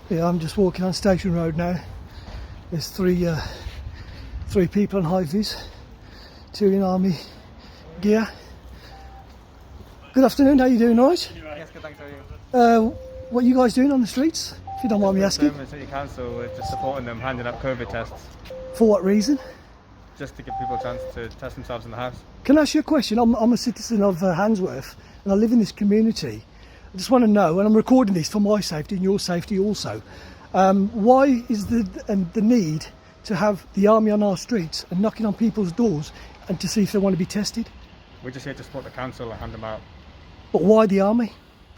Yeah, I'm just walking on Station Road now. There's three people on high-vis, two in army gear. Good afternoon, how you doing, all right? Yes, good, thanks, how are you? What are you guys doing on the streets, if you don't mind me asking? Birmingham City Council, we're just supporting them, handing out COVID tests, For what reason? just to give people a chance to test themselves in the house. Can I ask you a question? I'm a citizen of Handsworth and I live in this community. I just want to know, and I'm recording this for my safety and your safety also, why is the need to have the army on our streets and knocking on people's doors and to see if they want to be tested? We're just here to support the council and hand them out, But why the army?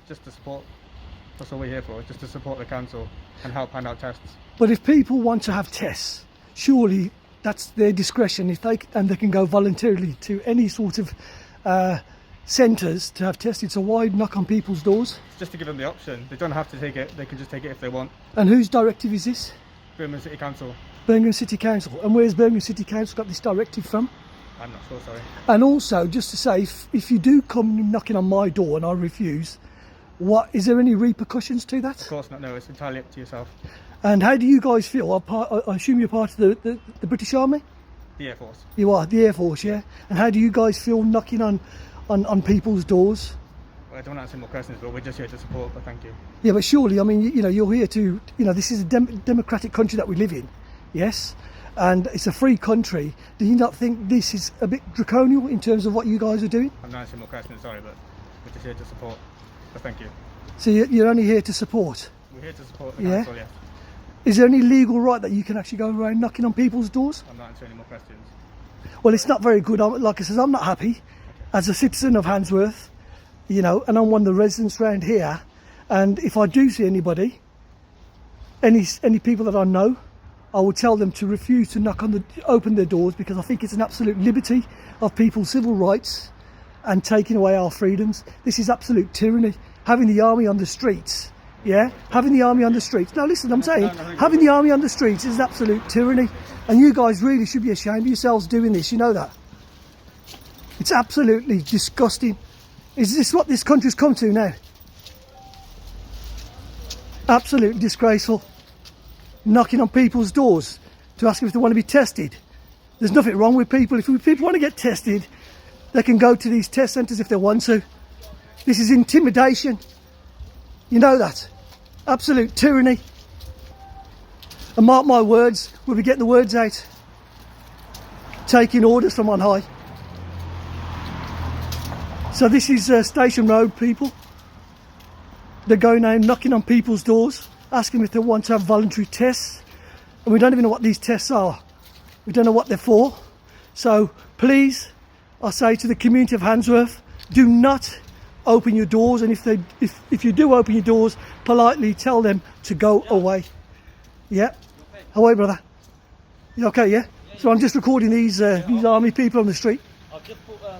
just to support. That's all we're here for, just to support the council and help hand out tests. But if people want to have tests, surely that's their discretion. If they can go voluntarily to any sort of centres to have tested. So why knock on people's doors? Just to give them the option. They don't have to take it, they can just take it if they want. And whose directive is this? Birmingham City Council, Birmingham City Council. And where's Birmingham City Council got this directive from? I'm not sure, sorry. And also, just to say, if you do come knocking on my door and I refuse, is there any repercussions to that? Of course not, no, it's entirely up to yourself. And how do you guys feel? I assume you're part of the British Army? The Air Force. You are, the Air Force, yeah? And how do you guys feel knocking on people's doors? Well, I don't want to answer more questions, but we're just here to support, but thank you. Yeah, but surely, I mean, you're here to, this is a democratic country that we live in, yes? And it's a free country. Do you not think this is a bit draconian in terms of what you guys are doing? I'm not answering more questions, sorry, but we're just here to support, but thank you. So you're only here to support? We're here to support the Yeah. council, yes. Is there any legal right that you can actually go around knocking on people's doors? I'm not answering any more questions. Well, it's not very good. Like I said, I'm not happy as a citizen of Handsworth, and I'm one of the residents around here. And if I do see anybody, any people that I know, I will tell them to refuse to open their doors, because I think it's an absolute liberty of people's civil rights and taking away our freedoms. This is absolute tyranny. Having the army on the streets, having the army on the streets. Now listen, I'm saying having the army on the streets is absolute tyranny, and you guys really should be ashamed of yourselves doing this. You know that. It's absolutely disgusting. Is this what this country's come to now? Absolutely disgraceful. Knocking on people's doors to ask them if they want to be tested. There's nothing wrong with people. If people want to get tested, they can go to these test centres if they want to. This is intimidation. You know that. Absolute tyranny. And mark my words, we'll be getting the words out. Taking orders from on high. So this is Station Road, people. They're going out knocking on people's doors, asking if they want to have voluntary tests. And we don't even know what these tests are. We don't know what they're for. So please, I say to the community of Handsworth, do not open your doors, and if you do open your doors, politely tell them to go away. Yeah. How are you, brother? You okay? Yeah. So I'm just recording these army people on the street. I've just put the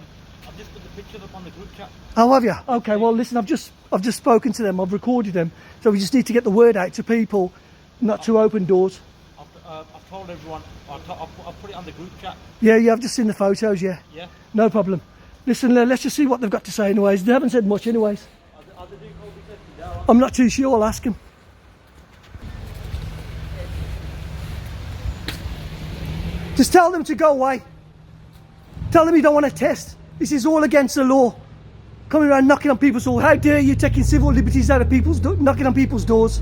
pictures up on the group chat. Oh, have you? Okay. Well, listen, I've just spoken to them. I've recorded them. So we just need to get the word out to people not to open doors. I've told everyone. I'll put it on the group chat. Yeah. I've just seen the photos. Yeah. Yeah. No problem. Listen, let's just see what they've got to say anyways. They haven't said much anyways. Are they doing COVID testing now? I'm not too sure. I'll ask them. Just tell them to go away. Tell them you don't want to test. This is all against the law. Coming around knocking on people's doors. How dare you taking civil liberties out of people's knocking on people's doors?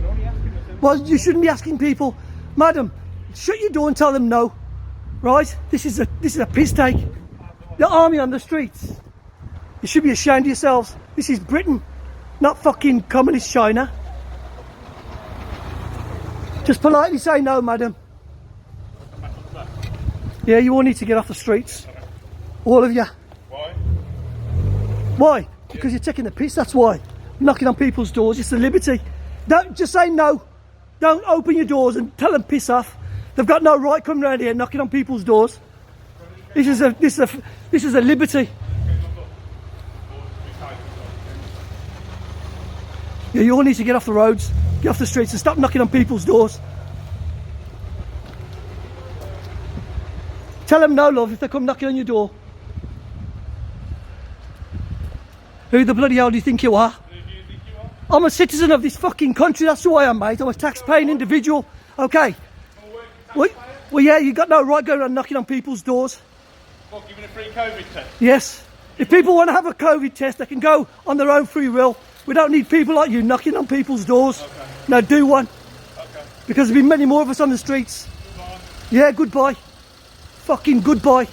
Well, you shouldn't be asking people, madam, shut your door and tell them no. Right? This is a piss take. The army on the streets. You should be ashamed of yourselves. This is Britain, not fucking communist China. Just politely say no, madam. Yeah, you all need to get off the streets. All of you. Why? Why? Because you're taking the piss, that's why. Knocking on people's doors, it's a liberty. Don't just say no. Don't open your doors and tell them piss off. They've got no right coming around here knocking on people's doors. This is a liberty. Yeah, you all need to get off the roads, get off the streets and stop knocking on people's doors. Tell them no, love, if they come knocking on your door. Who the bloody hell do you think you are? Who do you think you are? I'm a citizen of this fucking country. That's who I am, mate. I'm a tax-paying individual. Okay. Well, yeah, you got no right going around knocking on people's doors. What, giving a free COVID test? Yes. If people want to have a COVID test, they can go on their own free will. We don't need people like you knocking on people's doors. Okay. Now do one. Okay. Because there'll be many more of us on the streets. Goodbye. Yeah, goodbye. Fucking goodbye.